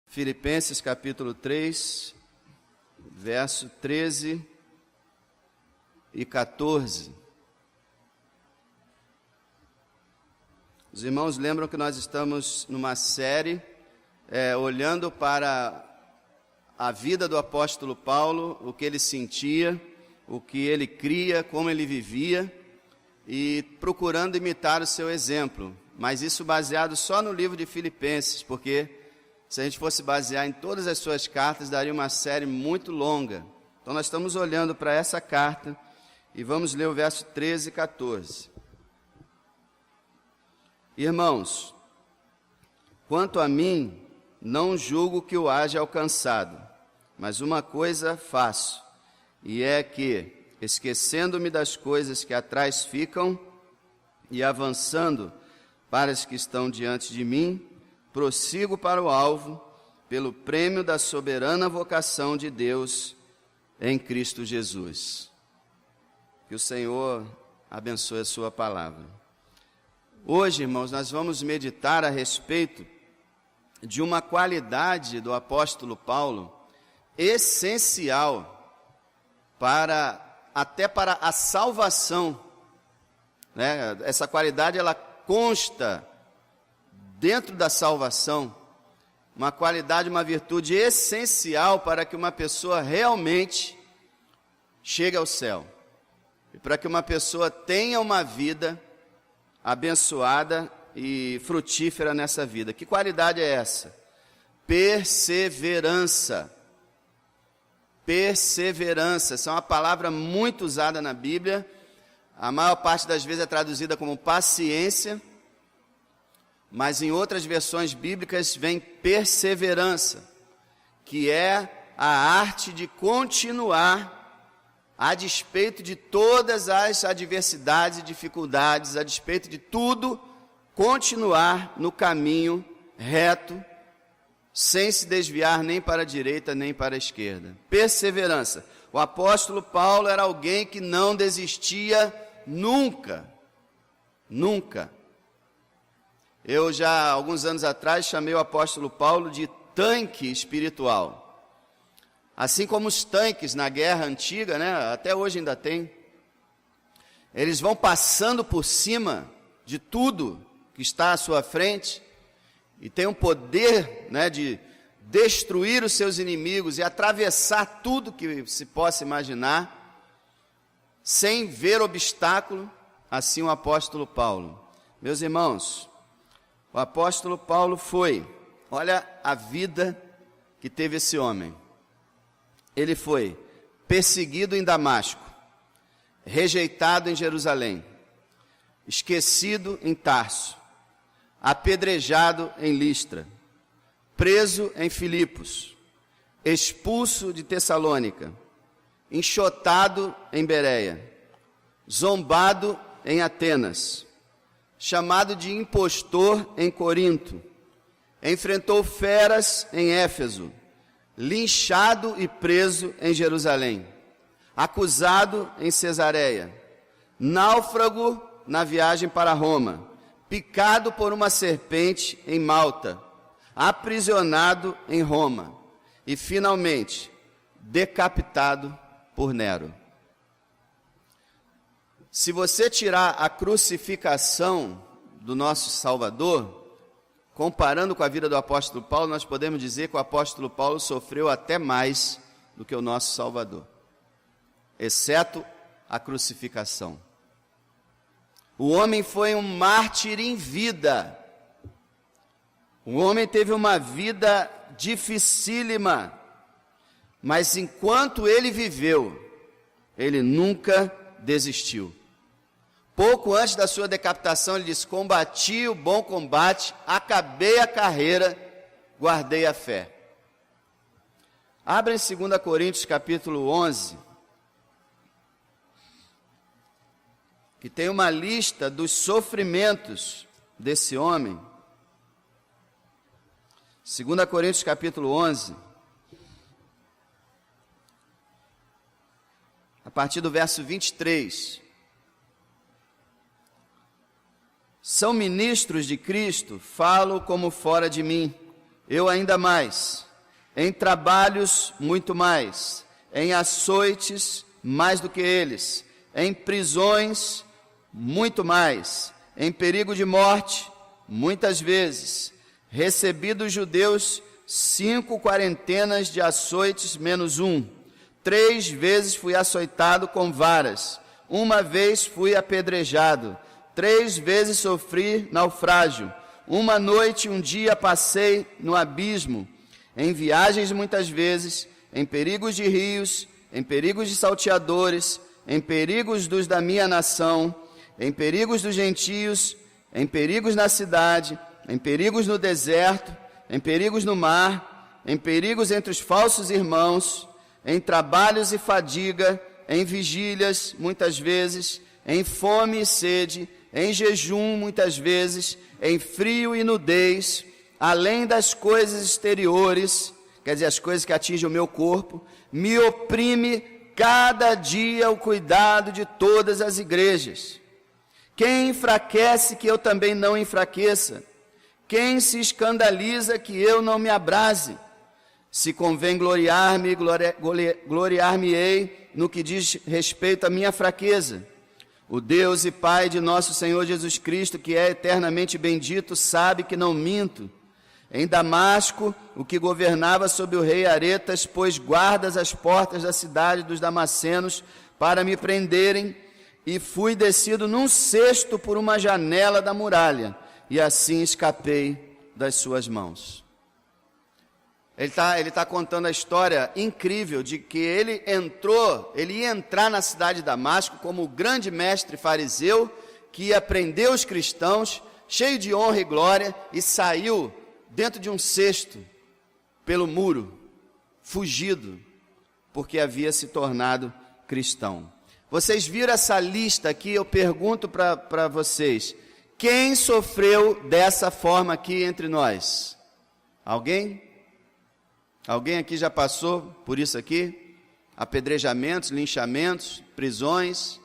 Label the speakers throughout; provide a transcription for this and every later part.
Speaker 1: Filipenses capítulo 3, verso 13 e 14. Os irmãos lembram que nós estamos numa série olhando para a vida do apóstolo Paulo, o que ele sentia, o que ele cria, como ele vivia, e procurando imitar o seu exemplo. Mas isso baseado só no livro de Filipenses, porque se a gente fosse basear em todas as suas cartas, daria uma série muito longa. Então nós estamos olhando para essa carta e vamos ler o verso 13 e 14. Irmãos, quanto a mim, não julgo que o haja alcançado, mas uma coisa faço, e é que, esquecendo-me das coisas que atrás ficam e avançando para as que estão diante de mim, prossigo para o alvo, pelo prêmio da soberana vocação de Deus em Cristo Jesus. Que o Senhor abençoe a sua palavra. Hoje, irmãos, nós vamos meditar a respeito de uma qualidade do apóstolo Paulo essencial até para a salvação, né? Essa qualidade ela consta dentro da salvação, uma qualidade, uma virtude essencial para que uma pessoa realmente chegue ao céu. E para que uma pessoa tenha uma vida abençoada e frutífera nessa vida. Que qualidade é essa? Perseverança. Perseverança. Essa é uma palavra muito usada na Bíblia. A maior parte das vezes é traduzida como paciência, mas em outras versões bíblicas vem perseverança, que é a arte de continuar a despeito de todas as adversidades e dificuldades, a despeito de tudo, continuar no caminho reto, sem se desviar nem para a direita nem para a esquerda. Perseverança. O apóstolo Paulo era alguém que não desistia nunca, nunca. Eu já, alguns anos atrás, chamei o apóstolo Paulo de tanque espiritual. Assim como os tanques na guerra antiga, né, até hoje ainda tem, eles vão passando por cima de tudo que está à sua frente e tem um poder, né, de destruir os seus inimigos e atravessar tudo que se possa imaginar, sem ver obstáculo, assim o apóstolo Paulo. Meus irmãos, o apóstolo Paulo olha a vida que teve esse homem. Ele foi perseguido em Damasco, rejeitado em Jerusalém, esquecido em Tarso, apedrejado em Listra, preso em Filipos, expulso de Tessalônica, enxotado em Bereia, zombado em Atenas, chamado de impostor em Corinto, enfrentou feras em Éfeso, linchado e preso em Jerusalém, acusado em Cesareia, náufrago na viagem para Roma, picado por uma serpente em Malta, aprisionado em Roma e, finalmente, decapitado por Nero. Se você tirar a crucificação do nosso Salvador, comparando com a vida do apóstolo Paulo, nós podemos dizer que o apóstolo Paulo sofreu até mais do que o nosso Salvador, exceto a crucificação. O homem foi um mártir em vida. O homem teve uma vida dificílima, mas enquanto ele viveu, ele nunca desistiu. Pouco antes da sua decapitação, ele disse: combati o bom combate, acabei a carreira, guardei a fé. Abra em 2 Coríntios capítulo 11, que tem uma lista dos sofrimentos desse homem. 2 Coríntios capítulo 11, a partir do verso 23. São ministros de Cristo, falo como fora de mim, eu ainda mais, em trabalhos muito mais, em açoites mais do que eles, em prisões muito mais, em perigo de morte muitas vezes, recebi dos judeus 5 quarentenas de açoites menos 1, 3 vezes fui açoitado com varas, 1 vez fui apedrejado, 3 vezes sofri naufrágio, 1 noite e 1 dia passei no abismo, em viagens muitas vezes, em perigos de rios, em perigos de salteadores, em perigos dos da minha nação, em perigos dos gentios, em perigos na cidade, em perigos no deserto, em perigos no mar, em perigos entre os falsos irmãos, em trabalhos e fadiga, em vigílias muitas vezes, em fome e sede, em jejum muitas vezes, em frio e nudez, além das coisas exteriores, quer dizer, as coisas que atingem o meu corpo, me oprime cada dia o cuidado de todas as igrejas. Quem enfraquece que eu também não enfraqueça? Quem se escandaliza que eu não me abrase? Se convém gloriar-me, gloriar-me-ei no que diz respeito à minha fraqueza. O Deus e Pai de nosso Senhor Jesus Cristo, que é eternamente bendito, sabe que não minto. Em Damasco, o que governava sob o rei Aretas, pôs guardas às portas da cidade dos Damascenos para me prenderem, e fui descido num cesto por uma janela da muralha, e assim escapei das suas mãos. Ele tá contando a história incrível de que ele ia entrar na cidade de Damasco como o grande mestre fariseu, que ia prender os cristãos, cheio de honra e glória, e saiu dentro de um cesto, pelo muro, fugido, porque havia se tornado cristão. Vocês viram essa lista aqui? Eu pergunto para vocês, quem sofreu dessa forma aqui entre nós? Alguém? Alguém aqui já passou por isso aqui? Apedrejamentos, linchamentos, prisões?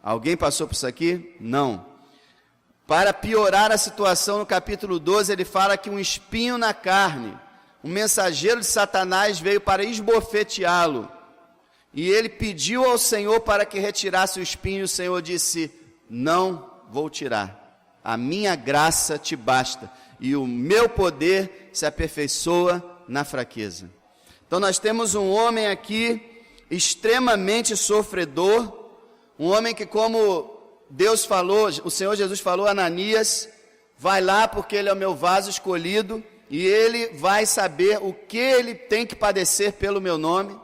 Speaker 1: Alguém passou por isso aqui? Não. Para piorar a situação, no capítulo 12, ele fala que um espinho na carne, um mensageiro de Satanás veio para esbofeteá-lo. E ele pediu ao Senhor para que retirasse o espinho, e o Senhor disse, não vou tirar, a minha graça te basta, e o meu poder se aperfeiçoa na fraqueza. Então nós temos um homem aqui, extremamente sofredor, um homem que, como Deus falou, o Senhor Jesus falou a Ananias, vai lá porque ele é o meu vaso escolhido, e ele vai saber o que ele tem que padecer pelo meu nome.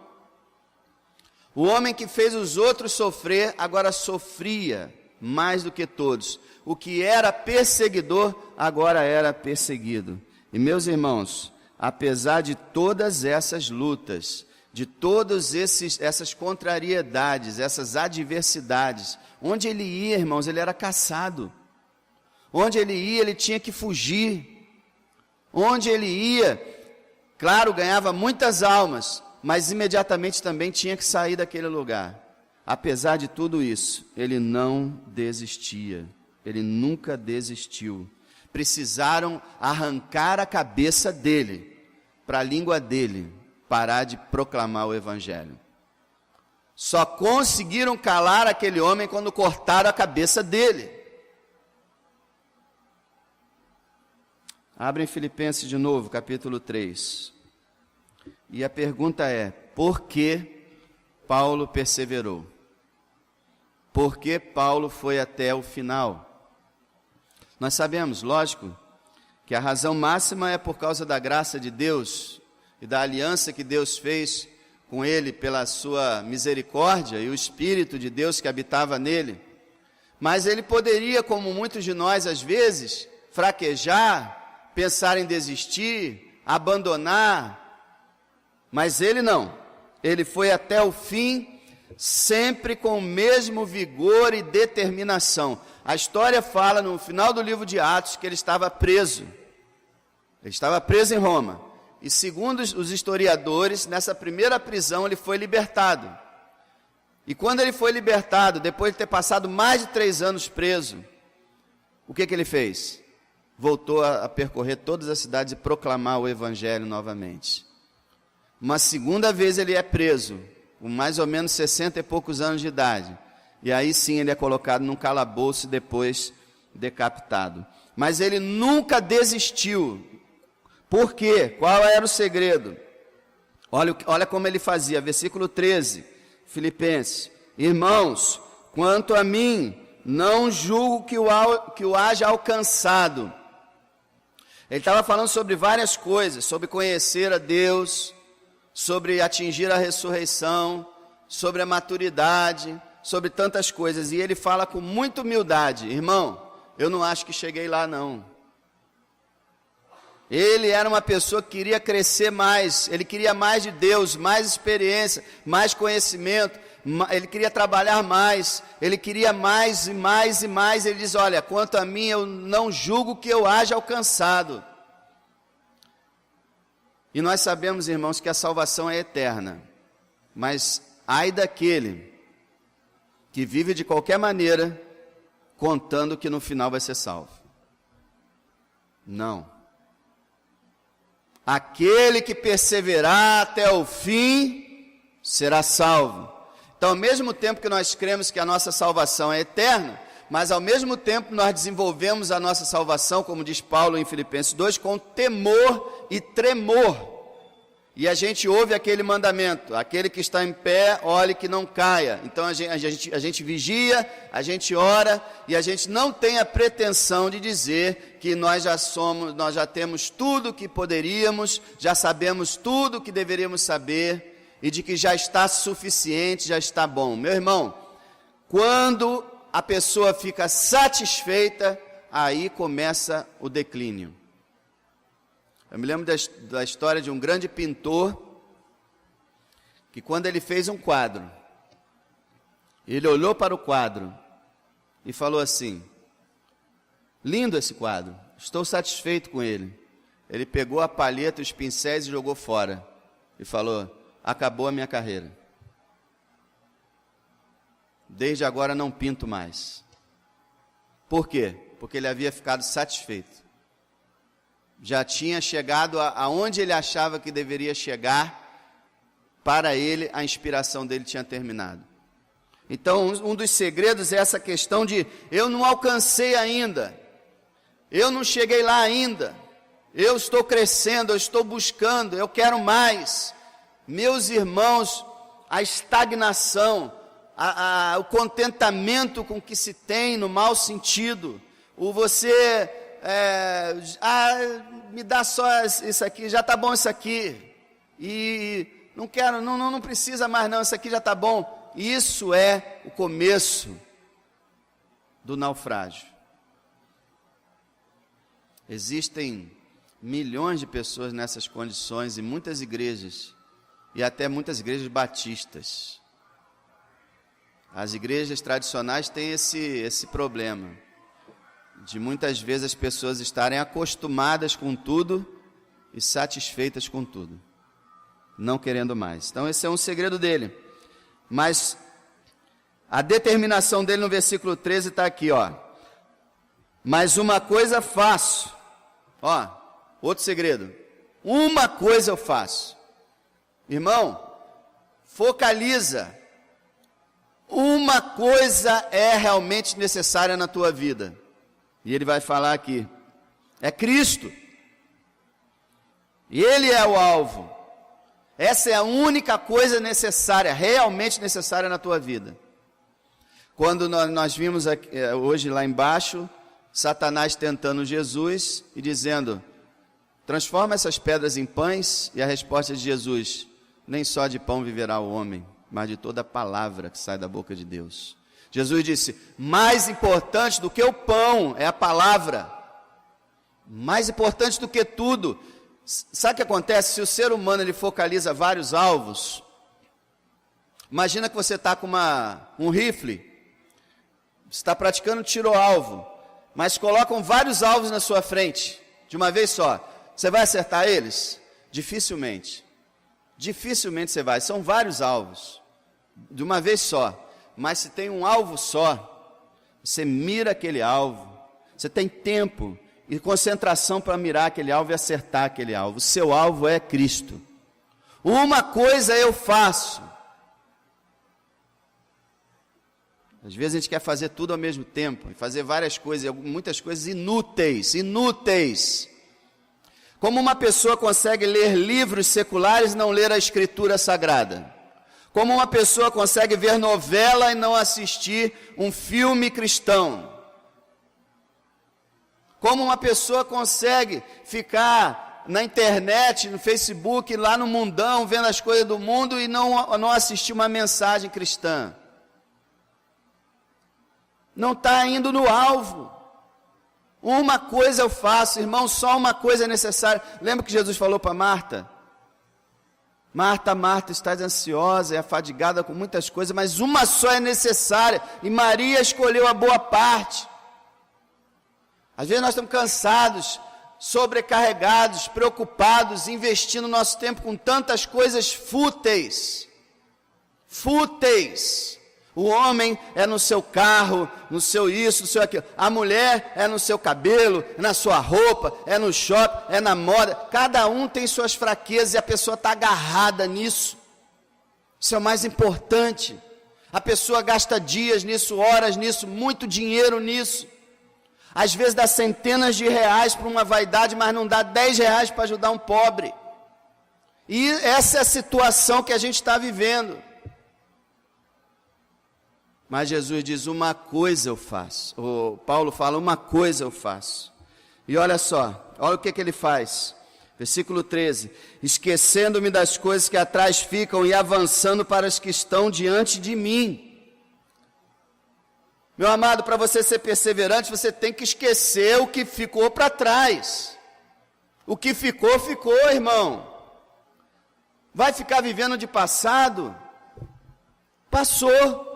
Speaker 1: O homem que fez os outros sofrer, agora sofria mais do que todos. O que era perseguidor, agora era perseguido. E meus irmãos, apesar de todas essas lutas, de todas essas contrariedades, essas adversidades, onde ele ia, irmãos, ele era caçado. Onde ele ia, ele tinha que fugir. Onde ele ia, claro, ganhava muitas almas, mas imediatamente também tinha que sair daquele lugar. Apesar de tudo isso, ele não desistia, ele nunca desistiu. Precisaram arrancar a cabeça dele, para a língua dele parar de proclamar o Evangelho. Só conseguiram calar aquele homem quando cortaram a cabeça dele. Abrem Filipenses de novo, capítulo 3. E a pergunta é, por que Paulo perseverou? Por que Paulo foi até o final? Nós sabemos, lógico, que a razão máxima é por causa da graça de Deus e da aliança que Deus fez com ele pela sua misericórdia e o Espírito de Deus que habitava nele. Mas ele poderia, como muitos de nós às vezes, fraquejar, pensar em desistir, abandonar. Mas ele não, ele foi até o fim, sempre com o mesmo vigor e determinação. A história fala no final do livro de Atos que ele estava preso em Roma, e segundo os historiadores, nessa primeira prisão ele foi libertado, E quando ele foi libertado, depois de ter passado mais de 3 anos preso, o que ele fez? Voltou a percorrer todas as cidades e proclamar o evangelho novamente. Uma segunda vez ele é preso, com mais ou menos 60 e poucos anos de idade. E aí sim ele é colocado num calabouço e depois decapitado. Mas ele nunca desistiu. Por quê? Qual era o segredo? Olha como ele fazia, versículo 13, Filipenses. Irmãos, quanto a mim, não julgo que o haja alcançado. Ele estava falando sobre várias coisas, sobre conhecer a Deus, sobre atingir a ressurreição, sobre a maturidade, sobre tantas coisas. E ele fala com muita humildade: irmão, eu não acho que cheguei lá não. Ele era uma pessoa que queria crescer mais, ele queria mais de Deus, mais experiência, mais conhecimento, ele queria trabalhar mais, ele queria mais e mais e mais. Ele diz: olha, quanto a mim, eu não julgo que eu haja alcançado. E nós sabemos, irmãos, que a salvação é eterna, mas ai daquele que vive de qualquer maneira, contando que no final vai ser salvo. Não. Aquele que perseverar até o fim, será salvo. Então, ao mesmo tempo que nós cremos que a nossa salvação é eterna, mas ao mesmo tempo nós desenvolvemos a nossa salvação, como diz Paulo em Filipenses 2, com temor e tremor. E a gente ouve aquele mandamento: aquele que está em pé, olhe que não caia. Então a gente vigia, a gente ora, e a gente não tem a pretensão de dizer que nós já temos tudo o que poderíamos, já sabemos tudo o que deveríamos saber, e de que já está suficiente, já está bom. Meu irmão, quando a pessoa fica satisfeita, aí começa o declínio. Eu me lembro da história de um grande pintor, que quando ele fez um quadro, ele olhou para o quadro e falou assim: lindo esse quadro, estou satisfeito com ele. Ele pegou a palheta, os pincéis e jogou fora, e falou: acabou a minha carreira. Desde agora não pinto mais. Por quê? Porque ele havia ficado satisfeito. Já tinha chegado aonde ele achava que deveria chegar. Para ele, a inspiração dele tinha terminado. Então, um dos segredos é essa questão de: eu não alcancei ainda, eu não cheguei lá ainda, eu estou crescendo, eu estou buscando, eu quero mais. Meus irmãos, a estagnação, o contentamento com que se tem no mau sentido, me dá só isso aqui, já está bom isso aqui, e não quero, não precisa mais não, isso aqui já está bom. Isso é o começo do naufrágio. Existem milhões de pessoas nessas condições, e muitas igrejas, e até muitas igrejas batistas. As igrejas tradicionais têm esse problema, de muitas vezes as pessoas estarem acostumadas com tudo e satisfeitas com tudo, não querendo mais. Então esse é um segredo dele. Mas a determinação dele no versículo 13 está aqui, ó. Mas uma coisa faço, ó, outro segredo. Uma coisa eu faço. Irmão, focaliza. Uma coisa é realmente necessária na tua vida. E ele vai falar aqui: é Cristo. E Ele é o alvo. Essa é a única coisa necessária, realmente necessária na tua vida. Quando nós vimos aqui, hoje lá embaixo, Satanás tentando Jesus e dizendo: transforma essas pedras em pães. E a resposta de Jesus: nem só de pão viverá o homem, mas de toda a palavra que sai da boca de Deus. Jesus disse: mais importante do que o pão é a palavra. Mais importante do que tudo. Sabe o que acontece? Se o ser humano ele focaliza vários alvos, imagina que você está com um rifle, você está praticando tiro ao alvo, mas colocam vários alvos na sua frente, de uma vez só. Você vai acertar eles? Dificilmente. Dificilmente você vai, são vários alvos. de uma vez só. Mas se tem um alvo só, você mira aquele alvo. Você tem tempo e concentração para mirar aquele alvo e acertar aquele alvo. O seu alvo é Cristo. Uma coisa eu faço. Às vezes a gente quer fazer tudo ao mesmo tempo, e fazer várias coisas, muitas coisas inúteis. Como uma pessoa consegue ler livros seculares e não ler a Escritura Sagrada? Como uma pessoa consegue ver novela e não assistir um filme cristão? Como uma pessoa consegue ficar na internet, no Facebook, lá no mundão, vendo as coisas do mundo e não assistir uma mensagem cristã? Não está indo no alvo. Uma coisa eu faço, irmão, só uma coisa é necessária. Lembra que Jesus falou para Marta? Marta, Marta, estás ansiosa e afadigada com muitas coisas, mas uma só é necessária, e Maria escolheu a boa parte. Às vezes nós estamos cansados, sobrecarregados, preocupados, investindo nosso tempo com tantas coisas fúteis. O homem é no seu carro, no seu isso, no seu aquilo. A mulher é no seu cabelo, na sua roupa, é no shopping, é na moda. Cada um tem suas fraquezas e a pessoa está agarrada nisso. Isso é o mais importante. A pessoa gasta dias nisso, horas nisso, muito dinheiro nisso. Às vezes dá centenas de reais para uma vaidade, mas não dá 10 reais para ajudar um pobre. E essa é a situação que a gente está vivendo. Mas Jesus diz, uma coisa eu faço. Paulo fala, uma coisa eu faço. E olha só, olha o que ele faz. Versículo 13. Esquecendo-me das coisas que atrás ficam e avançando para as que estão diante de mim. Meu amado, para você ser perseverante, você tem que esquecer o que ficou para trás. O que ficou, ficou, irmão. Vai ficar vivendo de passado? Passou.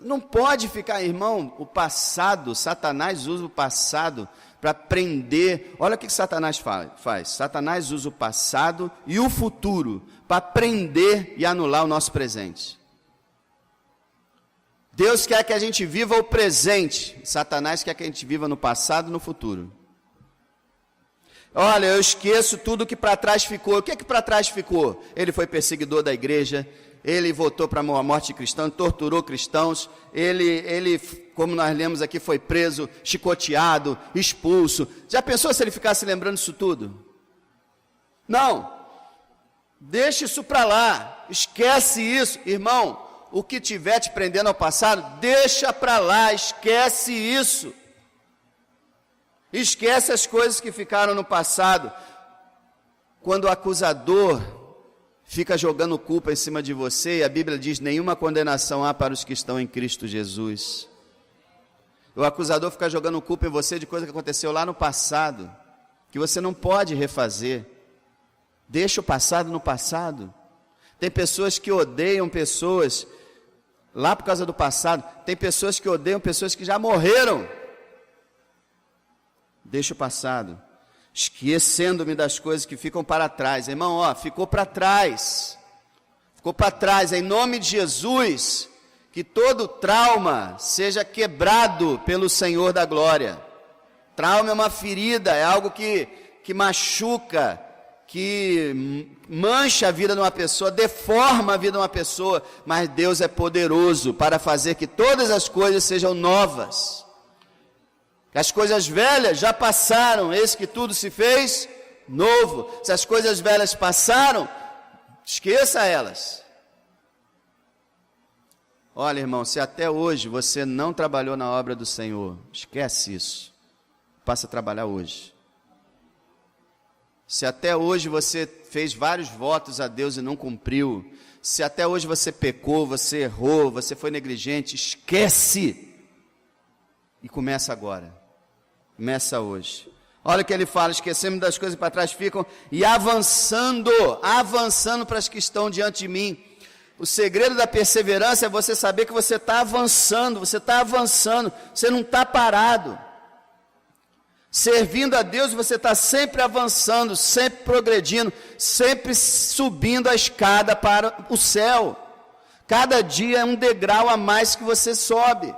Speaker 1: Não pode ficar, irmão, o passado, Satanás usa o passado para prender. Olha o que Satanás faz. Satanás usa o passado e o futuro para prender e anular o nosso presente. Deus quer que a gente viva o presente. Satanás quer que a gente viva no passado e no futuro. Olha, eu esqueço tudo que para trás ficou. O que para trás ficou? Ele foi perseguidor da igreja. Ele votou para a morte de cristãos, torturou cristãos, ele, como nós lemos aqui, foi preso, chicoteado, expulso. Já pensou se ele ficasse lembrando disso tudo? Não, deixa isso para lá, esquece isso, irmão, o que estiver te prendendo ao passado, deixa para lá, esquece isso. Esquece as coisas que ficaram no passado. Quando o acusador fica jogando culpa em cima de você, e a Bíblia diz, nenhuma condenação há para os que estão em Cristo Jesus. O acusador fica jogando culpa em você de coisa que aconteceu lá no passado, que você não pode refazer. Deixa o passado no passado. Tem pessoas que odeiam pessoas, lá por causa do passado, tem pessoas que odeiam pessoas que já morreram. Deixa o passado. Esquecendo-me das coisas que ficam para trás. Irmão, ficou para trás. Ficou para trás. Em nome de Jesus, que todo trauma seja quebrado pelo Senhor da glória. Trauma é uma ferida, é algo que machuca, que mancha a vida de uma pessoa, deforma a vida de uma pessoa, mas Deus é poderoso para fazer que todas as coisas sejam novas. As coisas velhas já passaram, eis que tudo se fez novo. Se as coisas velhas passaram, esqueça elas. Olha, irmão, se até hoje você não trabalhou na obra do Senhor, esquece isso. Passa a trabalhar hoje. Se até hoje você fez vários votos a Deus e não cumpriu, se até hoje você pecou, você errou, você foi negligente, esquece. E começa agora. Começa hoje. Olha o que ele fala, esquecemos das coisas que para trás ficam e avançando para as que estão diante de mim. O segredo da perseverança é você saber que você está avançando, você não está parado. Servindo a Deus, você está sempre avançando, sempre progredindo, sempre subindo a escada para o céu. Cada dia é um degrau a mais que você sobe.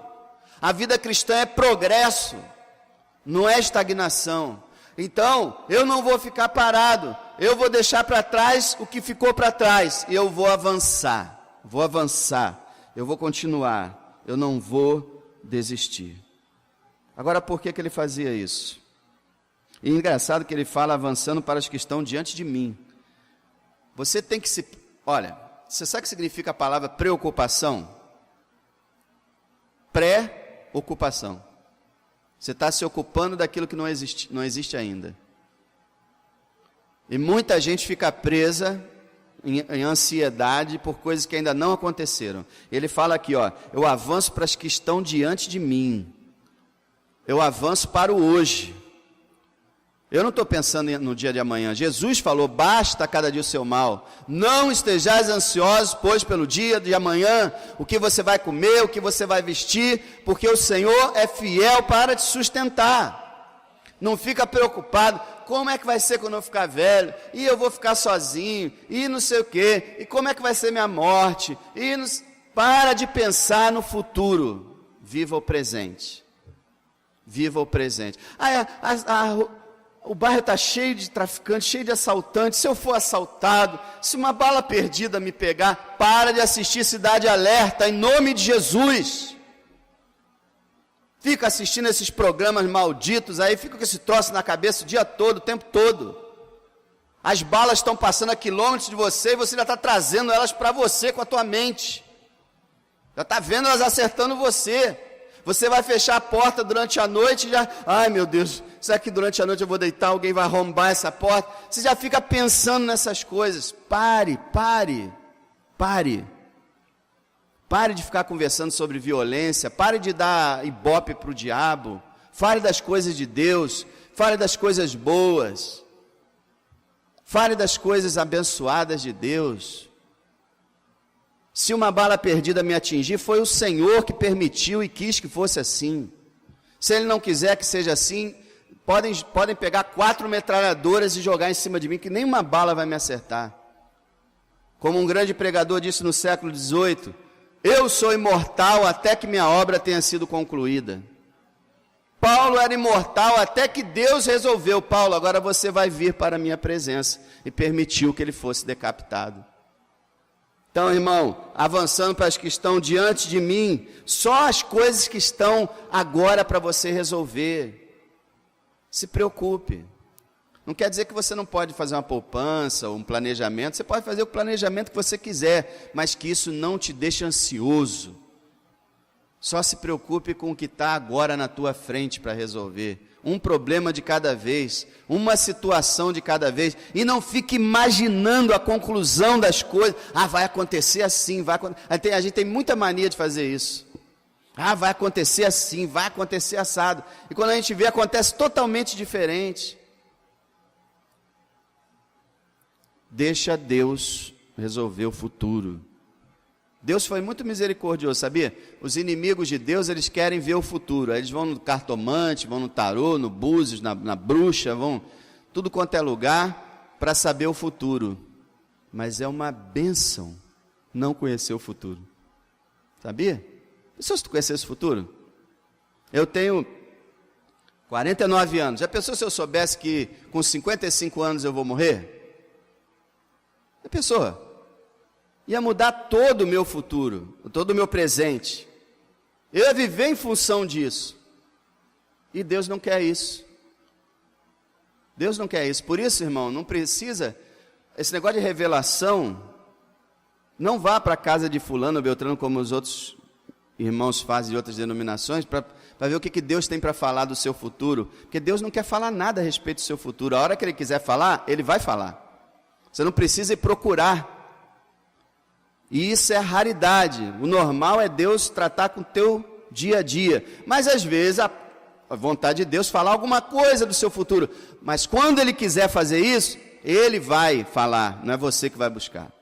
Speaker 1: A vida cristã é progresso, não é estagnação. Então, eu não vou ficar parado, eu vou deixar para trás o que ficou para trás, e eu vou avançar, eu vou continuar, eu não vou desistir. Agora, por que ele fazia isso? E engraçado que ele fala avançando para os que estão diante de mim. Você tem que se... Olha, você sabe o que significa a palavra preocupação? Pré-ocupação. Você está se ocupando daquilo que não existe ainda. E muita gente fica presa em ansiedade por coisas que ainda não aconteceram. Ele fala aqui, ó, eu avanço para as que estão diante de mim. Eu avanço para o hoje. Eu não estou pensando no dia de amanhã. Jesus falou, basta cada dia o seu mal. Não estejais ansiosos, pois pelo dia de amanhã, o que você vai comer, o que você vai vestir, porque o Senhor é fiel para te sustentar. Não fica preocupado, como é que vai ser quando eu ficar velho? E eu vou ficar sozinho, e não sei o quê, e como é que vai ser minha morte? Para de pensar no futuro, viva o presente. Viva o presente. O bairro está cheio de traficantes, cheio de assaltantes. Se eu for assaltado, se uma bala perdida me pegar, para de assistir Cidade Alerta, em nome de Jesus. Fica assistindo esses programas malditos, aí fica com esse troço na cabeça o dia todo, o tempo todo. As balas estão passando a quilômetros de você e você já está trazendo elas para você com a tua mente. Já está vendo elas acertando você. Você vai fechar a porta durante a noite e já... Ai, meu Deus, será que durante a noite eu vou deitar, alguém vai arrombar essa porta? Você já fica pensando nessas coisas. Pare de ficar conversando sobre violência. Pare de dar ibope para o diabo. Fale das coisas de Deus. Fale das coisas boas. Fale das coisas abençoadas de Deus. Se uma bala perdida me atingir, foi o Senhor que permitiu e quis que fosse assim. Se Ele não quiser que seja assim, podem pegar 4 metralhadoras e jogar em cima de mim, que nenhuma bala vai me acertar. Como um grande pregador disse no século XVIII, eu sou imortal até que minha obra tenha sido concluída. Paulo era imortal até que Deus resolveu, Paulo, agora você vai vir para a minha presença, e permitiu que ele fosse decapitado. Então, irmão, avançando para as que estão diante de mim, só as coisas que estão agora para você resolver. Se preocupe. Não quer dizer que você não pode fazer uma poupança ou um planejamento, você pode fazer o planejamento que você quiser, mas que isso não te deixe ansioso. Só se preocupe com o que está agora na tua frente para resolver. Um problema de cada vez, uma situação de cada vez, e não fique imaginando a conclusão das coisas. Vai acontecer assim, a gente tem muita mania de fazer isso. Vai acontecer assim, vai acontecer assado. E quando a gente vê, acontece totalmente diferente. Deixa Deus resolver o futuro. Deus foi muito misericordioso, sabia? Os inimigos de Deus, eles querem ver o futuro. Aí eles vão no cartomante, vão no tarô, no búzios, na bruxa, vão tudo quanto é lugar para saber o futuro. Mas é uma bênção não conhecer o futuro. Sabia? E se tu conhecesse o futuro? Eu tenho 49 anos. Já pensou se eu soubesse que com 55 anos eu vou morrer? Já pensou? Ia mudar todo o meu futuro, todo o meu presente. Eu ia viver em função disso. E Deus não quer isso. Deus não quer isso. Por isso, irmão, não precisa... Esse negócio de revelação, não vá para a casa de fulano ou beltrano, como os outros irmãos fazem de outras denominações, para ver o que Deus tem para falar do seu futuro. Porque Deus não quer falar nada a respeito do seu futuro. A hora que Ele quiser falar, Ele vai falar. Você não precisa ir procurar. E isso é raridade. O normal é Deus tratar com o teu dia a dia. Mas às vezes a vontade de Deus falar alguma coisa do seu futuro. Mas quando Ele quiser fazer isso, Ele vai falar, não é você que vai buscar.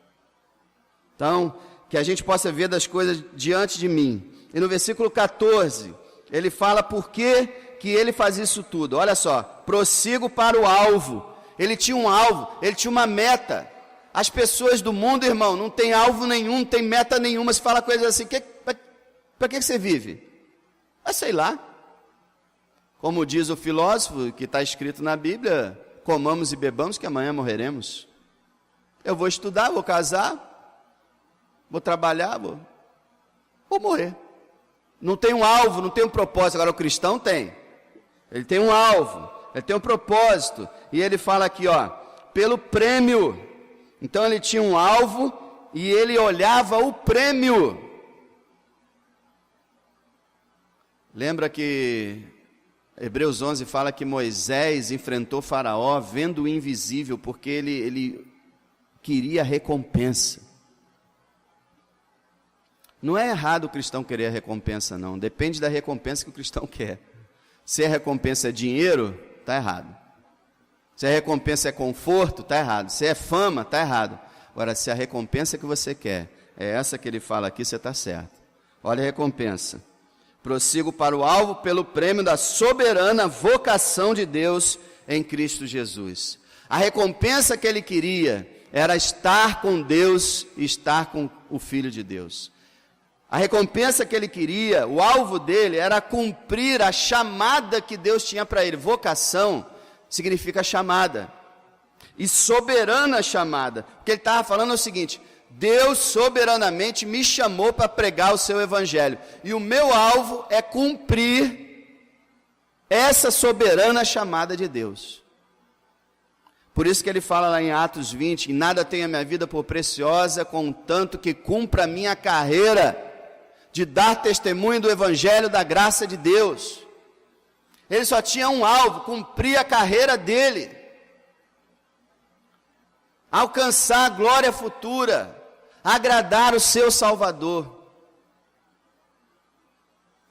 Speaker 1: Então, que a gente possa ver das coisas diante de mim. E no versículo 14, Ele fala por que ele faz isso tudo. Olha só, prossigo para o alvo. Ele tinha um alvo, ele tinha uma meta. As pessoas do mundo, irmão, não tem alvo nenhum, não tem meta nenhuma. Se fala coisas assim, para que você vive? Sei lá. Como diz o filósofo, que está escrito na Bíblia, comamos e bebamos que amanhã morreremos. Eu vou estudar, vou casar, vou trabalhar, vou morrer. Não tem um alvo, não tem um propósito. Agora o cristão tem. Ele tem um alvo, ele tem um propósito. E ele fala aqui, pelo prêmio. Então ele tinha um alvo e ele olhava o prêmio. Lembra que Hebreus 11 fala que Moisés enfrentou Faraó vendo o invisível, porque ele queria recompensa. Não é errado o cristão querer a recompensa, não. Depende da recompensa que o cristão quer. Se a recompensa é dinheiro, está errado. Se a recompensa é conforto, está errado. Se é fama, está errado. Agora, se a recompensa que você quer é essa que ele fala aqui, você está certo. Olha a recompensa. Prossigo para o alvo pelo prêmio da soberana vocação de Deus em Cristo Jesus. A recompensa que ele queria era estar com Deus e estar com o Filho de Deus. A recompensa que ele queria, o alvo dele, era cumprir a chamada que Deus tinha para ele. Vocação significa chamada. E soberana chamada. O que ele estava falando é o seguinte: Deus soberanamente me chamou para pregar o seu evangelho. E o meu alvo é cumprir essa soberana chamada de Deus. Por isso que ele fala lá em Atos 20, em nada tenho a minha vida por preciosa, contanto que cumpra a minha carreira de dar testemunho do evangelho da graça de Deus. Ele só tinha um alvo, cumprir a carreira dele. Alcançar a glória futura, agradar o seu Salvador.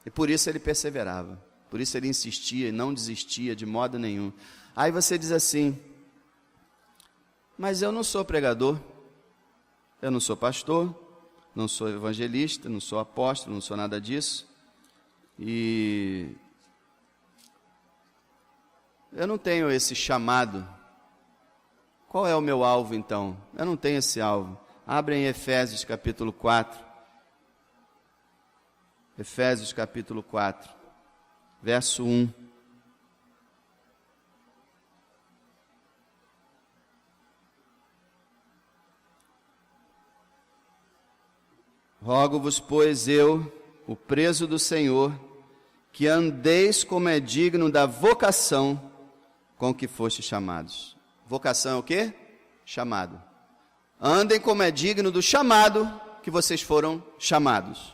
Speaker 1: E por isso ele perseverava, por isso ele insistia e não desistia de modo nenhum. Aí você diz assim: mas eu não sou pregador, eu não sou pastor, não sou evangelista, não sou apóstolo, não sou nada disso, e eu não tenho esse chamado. Qual é o meu alvo então? Eu não tenho esse alvo. Abre em Efésios capítulo 4. Efésios capítulo 4, verso 1. Rogo-vos, pois eu, o preso do Senhor, que andeis como é digno da vocação com que fostes chamados. Vocação é o quê? Chamado. Andem como é digno do chamado que vocês foram chamados.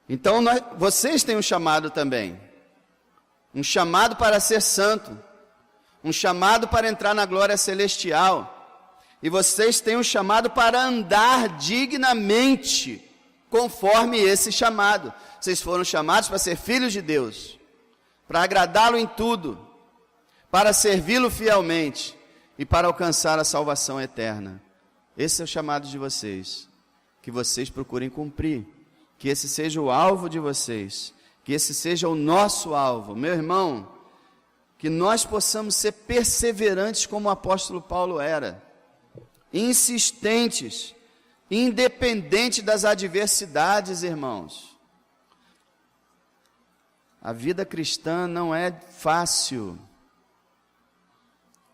Speaker 1: Então, vocês têm um chamado também. Um chamado para ser santo. Um chamado para entrar na glória celestial. E vocês têm um chamado para andar dignamente, conforme esse chamado. Vocês foram chamados para ser filhos de Deus, para agradá-lo em tudo, para servi-lo fielmente e para alcançar a salvação eterna. Esse é o chamado de vocês, que vocês procurem cumprir, que esse seja o alvo de vocês, que esse seja o nosso alvo. Meu irmão, que nós possamos ser perseverantes como o apóstolo Paulo era, insistentes, independente das adversidades, irmãos. A vida cristã não é fácil.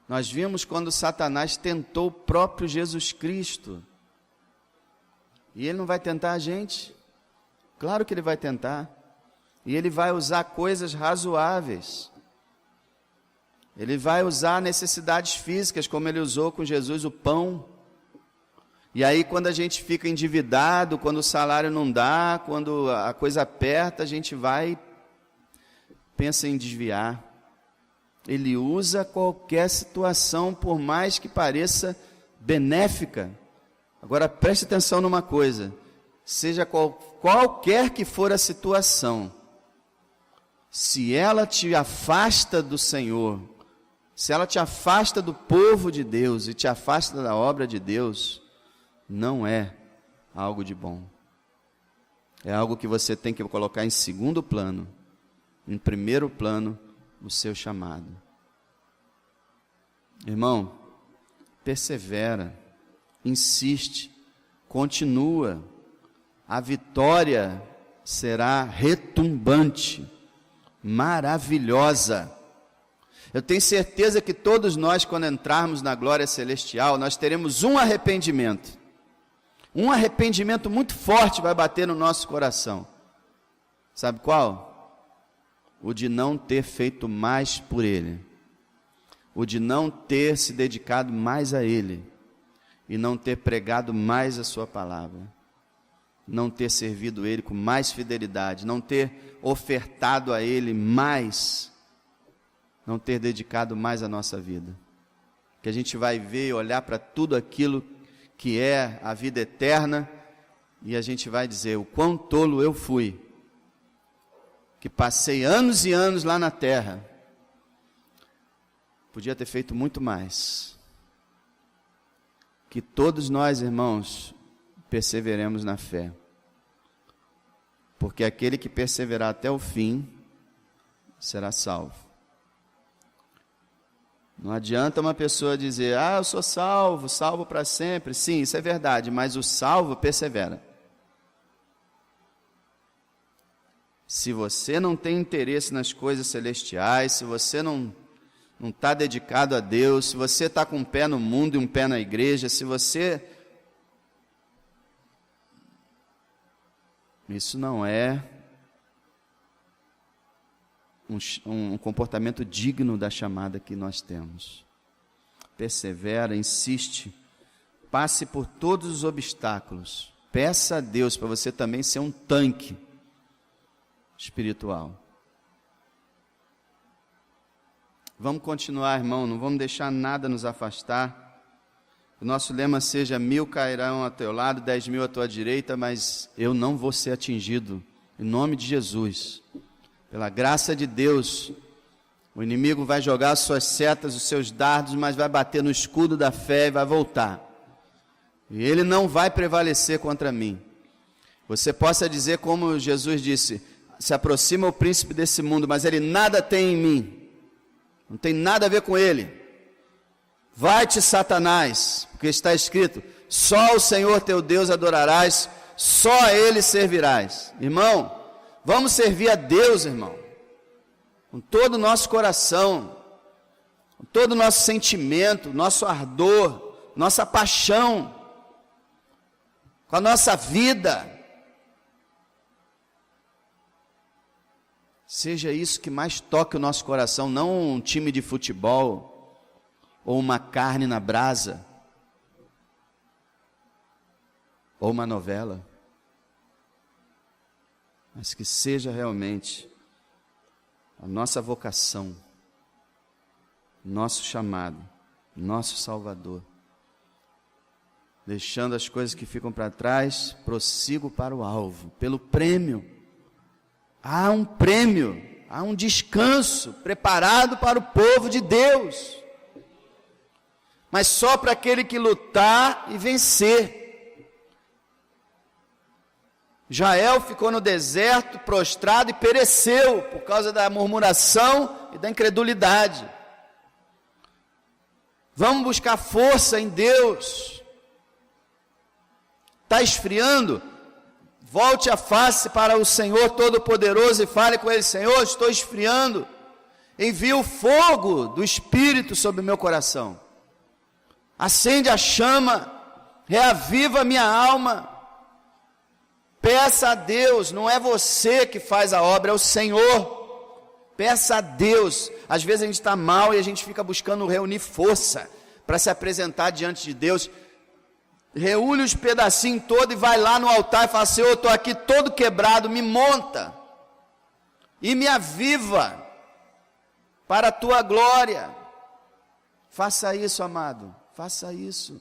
Speaker 1: Nós vimos quando Satanás tentou o próprio Jesus Cristo. E ele não vai tentar a gente? Claro que ele vai tentar. E ele vai usar coisas razoáveis. Ele vai usar necessidades físicas, como ele usou com Jesus o pão. E aí quando a gente fica endividado, quando o salário não dá, quando a coisa aperta, a gente vai e pensa em desviar. Ele usa qualquer situação, por mais que pareça benéfica. Agora preste atenção numa coisa: seja qualquer que for a situação, se ela te afasta do Senhor, se ela te afasta do povo de Deus e te afasta da obra de Deus, não é algo de bom. é algo que você tem que colocar em segundo plano. Em primeiro plano, o seu chamado. Irmão, persevera, insiste, continua. A vitória será retumbante, maravilhosa. Eu tenho certeza que todos nós, quando entrarmos na glória celestial, nós teremos um arrependimento. Um arrependimento muito forte vai bater no nosso coração. Sabe qual? O de não ter feito mais por Ele. O de não ter se dedicado mais a Ele. E não ter pregado mais a sua palavra. Não ter servido Ele com mais fidelidade. Não ter ofertado a Ele mais. Não ter dedicado mais a nossa vida. Que a gente vai ver e olhar para tudo aquilo que é a vida eterna, e a gente vai dizer, o quão tolo eu fui, que passei anos e anos lá na terra, podia ter feito muito mais. Que todos nós, irmãos, perseveremos na fé, porque aquele que perseverar até o fim, será salvo. Não adianta uma pessoa dizer, eu sou salvo, salvo para sempre. Sim, isso é verdade, mas o salvo persevera. Se você não tem interesse nas coisas celestiais, se você não está dedicado a Deus, se você está com um pé no mundo e um pé na igreja, se você... Isso não é um comportamento digno da chamada que nós temos. Persevera, insiste, passe por todos os obstáculos, peça a Deus para você também ser um tanque espiritual. Vamos continuar, irmão, não vamos deixar nada nos afastar. O nosso lema seja: 1000 cairão ao teu lado, 10.000 à tua direita, mas eu não vou ser atingido, em nome de Jesus. Pela graça de Deus, o inimigo vai jogar as suas setas, os seus dardos, mas vai bater no escudo da fé e vai voltar. E ele não vai prevalecer contra mim. Você possa dizer como Jesus disse, se aproxima o príncipe desse mundo, mas ele nada tem em mim. Não tem nada a ver com ele. Vai-te, Satanás, porque está escrito, só o Senhor teu Deus adorarás, só a Ele servirás. Irmão, vamos servir a Deus, irmão, com todo o nosso coração, com todo o nosso sentimento, nosso ardor, nossa paixão, com a nossa vida. Seja isso que mais toque o nosso coração, não um time de futebol, ou uma carne na brasa, ou uma novela. Mas que seja realmente a nossa vocação, nosso chamado, nosso Salvador. Deixando as coisas que ficam para trás, prossigo para o alvo, pelo prêmio. Há um prêmio, há um descanso preparado para o povo de Deus. Mas só para aquele que lutar e vencer. Jael ficou no deserto, prostrado e pereceu por causa da murmuração e da incredulidade. Vamos buscar força em Deus. Está esfriando? Volte a face para o Senhor Todo-Poderoso e fale com Ele: Senhor, estou esfriando. Envia o fogo do Espírito sobre o meu coração. Acende a chama, reaviva a minha alma. Peça a Deus, não é você que faz a obra, é o Senhor. Peça a Deus. Às vezes a gente está mal e a gente fica buscando reunir força para se apresentar diante de Deus. Reúne os pedacinhos todos e vai lá no altar e fala: Senhor, eu estou aqui todo quebrado, me monta e me aviva para a tua glória. Faça isso, amado, faça isso.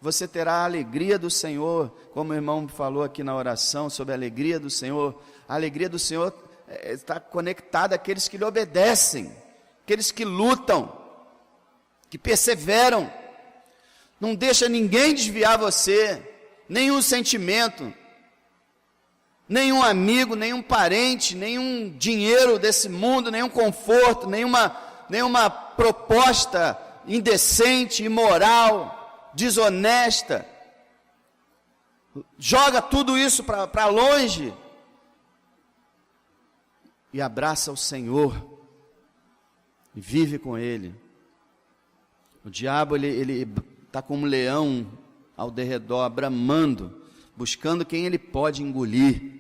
Speaker 1: Você terá a alegria do Senhor, como o irmão falou aqui na oração sobre a alegria do Senhor. A alegria do Senhor está conectada àqueles que lhe obedecem, aqueles que lutam, que perseveram. Não deixa ninguém desviar você, nenhum sentimento. nenhum amigo, nenhum parente, nenhum dinheiro desse mundo, nenhum conforto, nenhuma proposta indecente, imoral, desonesta. Joga tudo isso para longe e abraça o Senhor e vive com Ele. O diabo, ele está como um leão ao derredor, bramando, buscando quem ele pode engolir.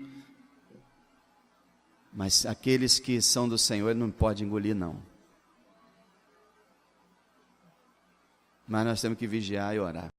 Speaker 1: Mas aqueles que são do Senhor, ele não pode engolir, não. Mas nós temos que vigiar e orar.